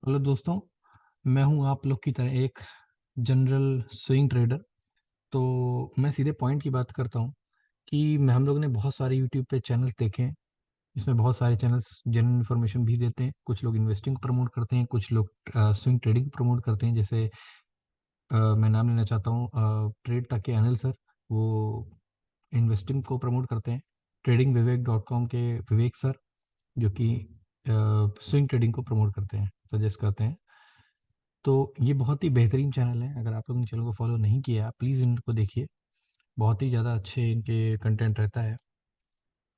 Hello दोस्तों, मैं हूं आप लोग की तरह एक जनरल स्विंग ट्रेडर। तो मैं सीधे पॉइंट की बात करता हूं कि मैं हम लोगों ने बहुत सारे यूट्यूब पे चैनल्स देखे हैं। इसमें बहुत सारे चैनल्स जनरल इन्फॉर्मेशन भी देते हैं। कुछ लोग इन्वेस्टिंग को प्रमोट करते हैं, कुछ लोग स्विंग ट्रेडिंग को प्रमोट करते हैं। जैसे मैं नाम लेना चाहता हूँ ट्रेड तक के अनिल सर। वो इन्वेस्टिंग को प्रमोट करते हैं। ट्रेडिंग विवेक डॉट कॉम के विवेक सर, जो कि स्विंग ट्रेडिंग को प्रमोट करते हैं, सजेस्ट करते हैं। तो ये बहुत ही बेहतरीन चैनल है। अगर आप लोग इन चैनल को फॉलो नहीं किया, प्लीज़ इनको देखिए। बहुत ही ज़्यादा अच्छे इनके कंटेंट रहता है।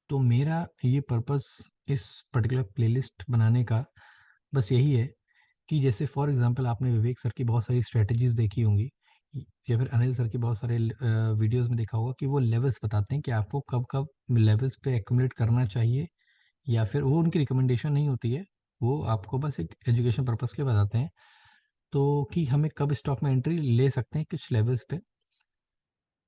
तो मेरा ये पर्पस इस पर्टिकुलर प्लेलिस्ट बनाने का बस यही है कि जैसे फॉर एग्जांपल आपने विवेक सर की बहुत सारी स्ट्रेटजीज देखी होंगी, या फिर अनिल सर के बहुत सारे वीडियोस में देखा होगा कि वो लेवल्स बताते हैं कि आपको कब कब लेवल्स पे एक्यूमुलेट करना चाहिए। या फिर वो उनकी रिकमेंडेशन नहीं होती है, वो आपको बस एक एजुकेशन पर्पस के लिए बताते हैं। तो कि हमें कब स्टॉक में एंट्री ले सकते हैं कुछ लेवल्स पे।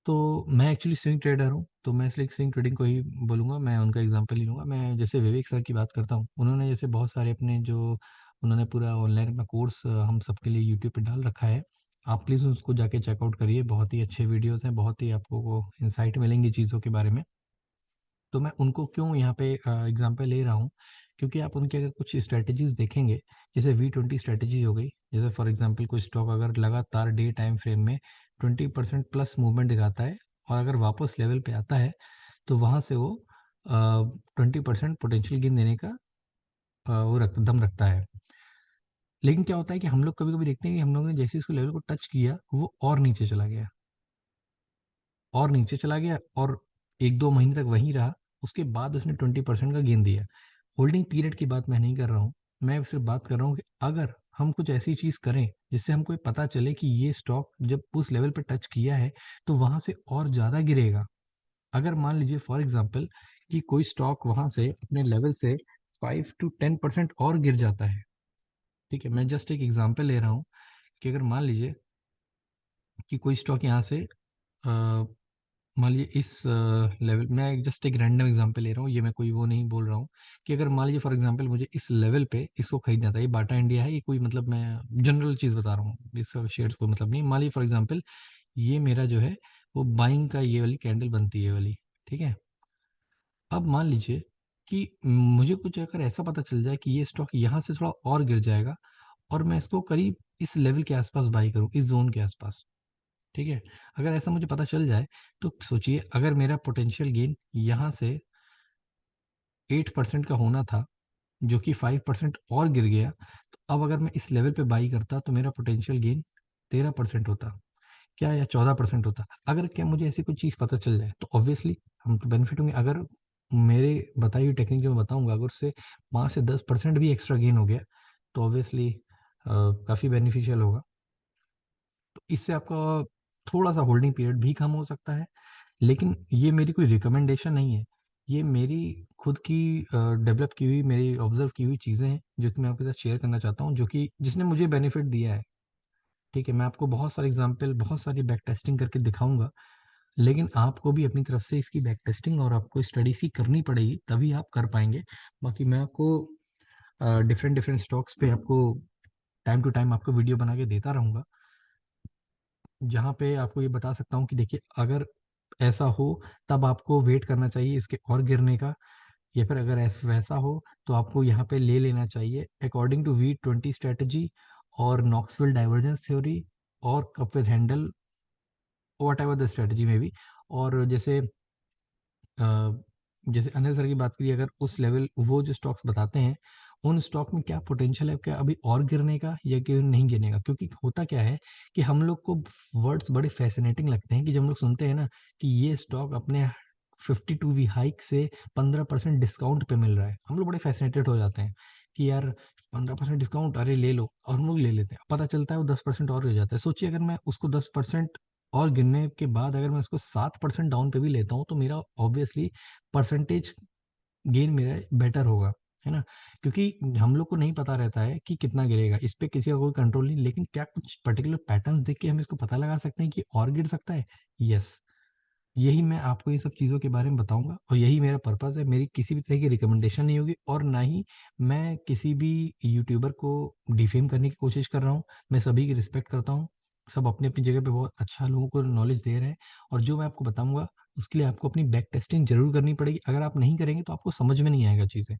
तो मैं एक्चुअली स्विंग ट्रेडर हूँ, तो मैं इसलिए स्विंग ट्रेडिंग को ही बोलूँगा। मैं उनका एग्जांपल ही लूँगा। मैं जैसे विवेक सर की बात करता हूँ, उन्होंने जैसे बहुत सारे अपने जो उन्होंने पूरा ऑनलाइन अपना कोर्स हम सबके लिए यूट्यूब पे डाल रखा है। आप प्लीज़ उसको जाके चेकआउट करिए। बहुत ही अच्छे वीडियोज़ हैं, बहुत ही आपको वो इंसाइट मिलेंगी चीज़ों के बारे में। तो मैं उनको क्यों यहाँ पे एग्जांपल ले रहा हूँ, क्योंकि आप उनकी अगर कुछ स्ट्रैटेजीज़ देखेंगे, जैसे V20 स्ट्रैटेजी हो गई। जैसे फॉर एग्जांपल कोई स्टॉक अगर लगातार डे टाइम फ्रेम में 20% प्लस मूवमेंट दिखाता है और अगर वापस लेवल पे आता है, तो वहाँ से वो 20% पोटेंशियल गेन देने का वो दम रखता है। लेकिन क्या होता है कि हम लोग कभी कभी देखते हैं कि हम लोगों ने जैसे उसको लेवल को टच किया, वो और नीचे चला गया, और नीचे चला गया, और 1-2 महीने तक वहीं रहा। उसके बाद उसने 20% का गेन दिया। होल्डिंग पीरियड की बात मैं नहीं कर रहा हूँ। मैं सिर्फ बात कर रहा हूँ कि अगर हम कुछ ऐसी चीज़ करें जिससे हमको ये पता चले कि ये स्टॉक जब उस लेवल पे टच किया है, तो वहाँ से और ज़्यादा गिरेगा। अगर मान लीजिए फॉर एग्ज़ाम्पल कि कोई स्टॉक वहाँ से अपने लेवल से 5 टू 10% और गिर जाता है, ठीक है? मैं जस्ट एक एग्ज़ाम्पल ले रहा हूँ कि अगर मान लीजिए कि कोई स्टॉक यहाँ से मान लीजिए इस लेवल, मैं जस्ट एक रैंडम एग्जांपल ले रहा हूँ, ये मैं कोई वो नहीं बोल रहा हूँ कि अगर मान लीजिए फॉर एग्जांपल मुझे इस लेवल पे इसको खरीदना था। ये बाटा इंडिया है, ये कोई मतलब मैं जनरल चीज़ बता रहा हूँ, इसका शेयर्स को मतलब नहीं। मान लीजिए फॉर एग्जांपल ये मेरा जो है वो बाइंग का ये वाली कैंडल बनती है, ये वाली, ठीक है? अब मान लीजिए कि मुझे कुछ अगर ऐसा पता चल जाए कि ये स्टॉक यहाँ से थोड़ा और गिर जाएगा, और मैं इसको करीब इस लेवल के आसपास बाई करूँ, इस जोन के आसपास, ठीक है? अगर ऐसा मुझे पता चल जाए, तो सोचिए अगर मेरा पोटेंशियल गेन यहाँ से 8% का होना था, जो कि 5% और गिर गया, तो अब अगर मैं इस लेवल पे बाई करता तो मेरा पोटेंशियल गेन 13% होता, क्या या 14% होता। अगर क्या मुझे ऐसी कोई चीज़ पता चल जाए, तो ऑब्वियसली हम तो बेनिफिट होंगे। अगर मेरे बताई हुई टेक्निक जो मैं बताऊँगा, अगर उससे 5 से 10% भी एक्स्ट्रा गेन हो गया, तो ऑब्वियसली काफ़ी बेनिफिशियल होगा। तो इससे आपका थोड़ा-सा होल्डिंग पीरियड भी कम हो सकता है। लेकिन ये मेरी कोई रिकमेंडेशन नहीं है। ये मेरी खुद की डेवलप की हुई, मेरी ऑब्ज़र्व की हुई चीज़ें हैं, जो कि मैं आपके साथ शेयर करना चाहता हूँ, जो कि जिसने मुझे बेनिफिट दिया है। ठीक है? मैं आपको बहुत सारे एग्ज़ाम्पल, बहुत सारी बैक टेस्टिंग करके दिखाऊँगा, लेकिन आपको भी अपनी तरफ से इसकी बैक टेस्टिंग और आपको स्टडी सी करनी पड़ेगी, तभी आप कर पाएँगे। बाकी मैं आपको डिफरेंट डिफरेंट स्टॉक्स पे आपको टाइम टू टाइम आपको वीडियो बना के देता रहूँगा, जहाँ पे आपको ये बता सकता हूँ कि देखिए अगर ऐसा हो, तब आपको वेट करना चाहिए इसके और गिरने का, या फिर अगर वैसा हो तो आपको यहाँ पे ले लेना चाहिए अकॉर्डिंग टू V20 स्ट्रेटजी और नॉक्सविल डाइवर्जेंस थ्योरी और cup with handle, what ever the strategy में भी। और जैसे जैसे अनिल सर की बात करिए, अगर उस लेवल वो जो स्टॉक्स बताते हैं, उन स्टॉक में क्या पोटेंशियल है, क्या अभी और गिरने का या कि नहीं गिरने का। क्योंकि होता क्या है कि हम लोग को वर्ड्स बड़े फैसिनेटिंग लगते हैं कि जब हम लोग सुनते हैं ना कि ये स्टॉक अपने 52 वी हाइक से 15% डिस्काउंट पे मिल रहा है, हम लोग बड़े फैसिनेटेड हो जाते हैं कि यार 15% डिस्काउंट, अरे ले लो, और हम लोग ले लेते हैं। पता चलता है वो 10% और हो जाता है। सोचिए अगर मैं उसको 10% और गिरने के बाद अगर मैं उसको 7% डाउन पे भी लेता हूँ, तो मेरा ऑब्वियसली परसेंटेज गेन मेरा बेटर होगा, है ना? क्योंकि हम लोग को नहीं पता रहता है कि कितना गिरेगा, इस पे किसी का कोई कंट्रोल नहीं। लेकिन क्या कुछ पर्टिकुलर पैटर्न्स देख के हम इसको पता लगा सकते हैं कि और गिर सकता है? यस। यही मैं आपको ये सब चीज़ों के बारे में बताऊँगा और यही मेरा पर्पज़ है। मेरी किसी भी तरह की रिकमेंडेशन नहीं होगी और ना ही मैं किसी भी यूट्यूबर को डिफ़ेम करने की कोशिश कर रहा हूँ। मैं सभी की रिस्पेक्ट करता हूँ। सब अपनी-अपनी जगह पे बहुत अच्छा लोगों को नॉलेज दे रहे हैं और जो मैं आपको बताऊँगा उसके लिए आपको अपनी बैक टेस्टिंग ज़रूर करनी पड़ेगी। अगर आप नहीं करेंगे तो आपको समझ में नहीं आएगा चीज़ें।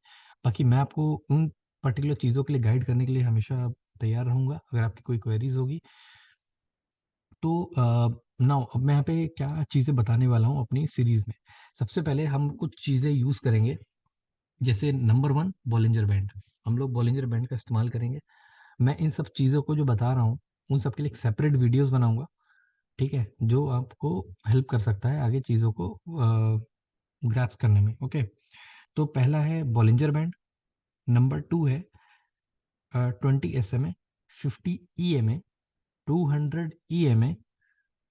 बाकी मैं आपको उन पर्टिकुलर चीज़ों के लिए गाइड करने के लिए हमेशा तैयार रहूँगा। अगर आपकी कोई क्वेरीज़ होगी तो नाउ अब मैं यहाँ पे क्या चीज़ें बताने वाला हूँ अपनी सीरीज़ में। सबसे पहले हम कुछ चीज़ें यूज़ करेंगे, जैसे नंबर 1 बॉलिंजर बैंड। हम लोग बॉलिंजर बैंड का इस्तेमाल करेंगे। मैं इन सब चीज़ों को जो बता रहा हूँ, उन सब के लिए एक सेपरेट वीडियोज़ बनाऊँगा, ठीक है? जो आपको हेल्प कर सकता है आगे चीज़ों को ग्रैस्प करने में, ओके? तो पहला है बॉलिंजर बैंड, नंबर 2 है 20 एसएमए, 50 ईएमए, 200 ईएमए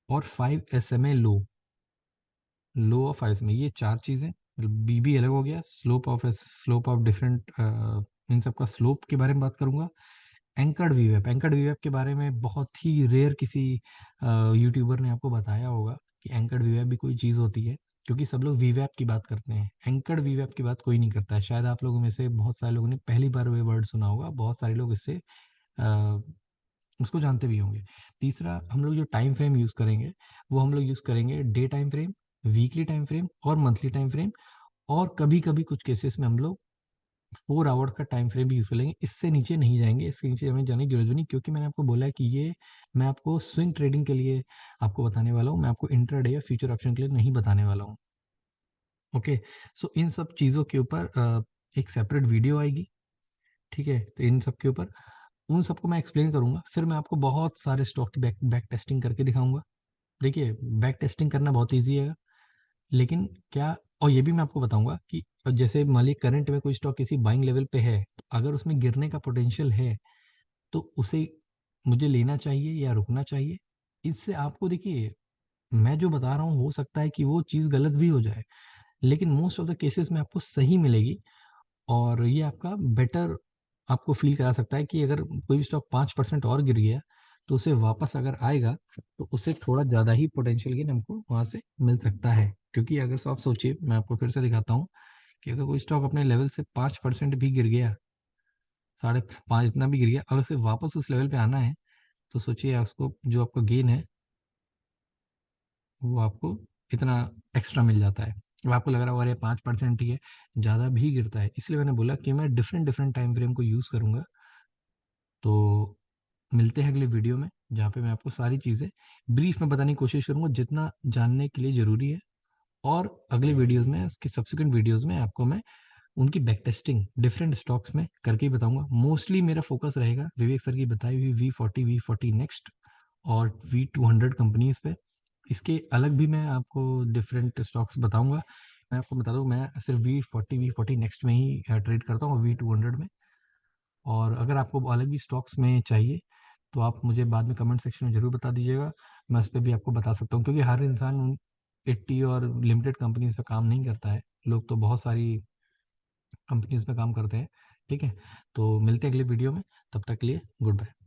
और 5 एसएमए लो ऑफ आइस में ये 4 चीज़ें बीबी अलग हो गया, स्लोप ऑफ डिफरेंट इन सब का स्लोप के बारे में बात करूँगा। एंकर्ड वीवेप के बारे में बहुत ही रेयर किसी यूट्यूबर ने आपको बताया होगा कि एंकर्ड वीवेप भी कोई चीज़ होती है, क्योंकि सब लोग वीवेप की बात करते हैं। एंकर्ड वीवेप की बात कोई नहीं करता है। शायद आप लोगों में से बहुत सारे लोगों ने पहली बार ये वर्ड सुना होगा, बहुत सारे लोग इससे अ, उसको जानते भी होंगे। तीसरा हम लोग जो टाइम फ्रेम यूज़ करेंगे, वो हम लोग यूज़ करेंगे day time frame, weekly time frame और मंथली टाइम फ्रेम और कभी-कभी कुछ केसेस में हम लोग 4 आवर का टाइम फ्रेम भी यूज़ कर लेंगे। इससे नीचे नहीं जाएँगे, इससे नीचे हमें जाने की ज़रूरत नहीं क्योंकि मैंने आपको बोला है कि ये मैं आपको स्विंग ट्रेडिंग के लिए आपको बताने वाला हूँ, मैं आपको इंट्राडे या फ्यूचर ऑप्शन के लिए नहीं बताने वाला हूँ। ओके, सो इन सब चीज़ों के ऊपर एक सेपरेट वीडियो आएगी, ठीक है? तो इन सब के ऊपर उन सबको मैं एक्सप्लेन करूँगा, फिर मैं आपको बहुत सारे स्टॉक की बैक बैक टेस्टिंग करके दिखाऊँगा। देखिए, बैक टेस्टिंग करना बहुत ईज़ी है, लेकिन क्या और ये भी मैं आपको बताऊँगा कि जैसे मान लीजिए करंट में कोई स्टॉक किसी बाइंग लेवल पे है, तो अगर उसमें गिरने का पोटेंशियल है, तो उसे मुझे लेना चाहिए या रुकना चाहिए? इससे आपको देखिए, मैं जो बता रहा हूँ हो सकता है कि वो चीज़ गलत भी हो जाए, लेकिन मोस्ट ऑफ द केसेस में आपको सही मिलेगी और ये आपका बेटर आपको फ़ील करा सकता है कि अगर कोई भी स्टॉक 5% और गिर गया, तो उसे वापस अगर आएगा, तो उसे थोड़ा ज़्यादा ही पोटेंशियल गेन हमको वहाँ से मिल सकता है। क्योंकि अगर आप सोचिए, मैं आपको फिर से दिखाता हूँ कि अगर कोई स्टॉक अपने लेवल से 5% भी गिर गया, साढ़े 5 इतना भी गिर गया, अगर उसे वापस उस लेवल पे आना है, तो सोचिए उसको जो आपका गेन है, वो आपको इतना एक्स्ट्रा मिल जाता है। अब आपको लग रहा होगा अरे 5% ही है, ज़्यादा भी गिरता है। इसलिए मैंने बोला कि मैं डिफरेंट टाइम फ्रेम को यूज़ करूँगा। तो मिलते हैं अगले वीडियो में, जहाँ पे मैं आपको सारी चीज़ें ब्रीफ में बताने की कोशिश करूँगा जितना जानने के लिए ज़रूरी है और अगले वीडियोज़ में उसके सब्सिक्वेंट वीडियोज़ में आपको मैं उनकी बैक टेस्टिंग डिफरेंट स्टॉक्स में करके ही बताऊँगा। मोस्टली मेरा फ़ोकस रहेगा विवेक सर की बताई हुई वी40 नेक्स्ट और वी200 कंपनीज़ पे। इसके अलग भी मैं आपको डिफरेंट स्टॉक्स बताऊँगा। मैं आपको बता दूँ मैं सिर्फ़ वी40 नेक्स्ट में ही ट्रेड करता हूँ और वी200 में। और अगर आपको अलग भी स्टॉक्स में चाहिए, तो आप मुझे बाद में कमेंट सेक्शन में ज़रूर बता दीजिएगा। मैं उस पे भी आपको बता सकता हूँ क्योंकि हर इंसान उन 80 और लिमिटेड कंपनीज़ पे काम नहीं करता है। लोग तो बहुत सारी कंपनीज़ में काम करते हैं, ठीक है? तो मिलते हैं अगले वीडियो में, तब तक के लिए गुड बाय।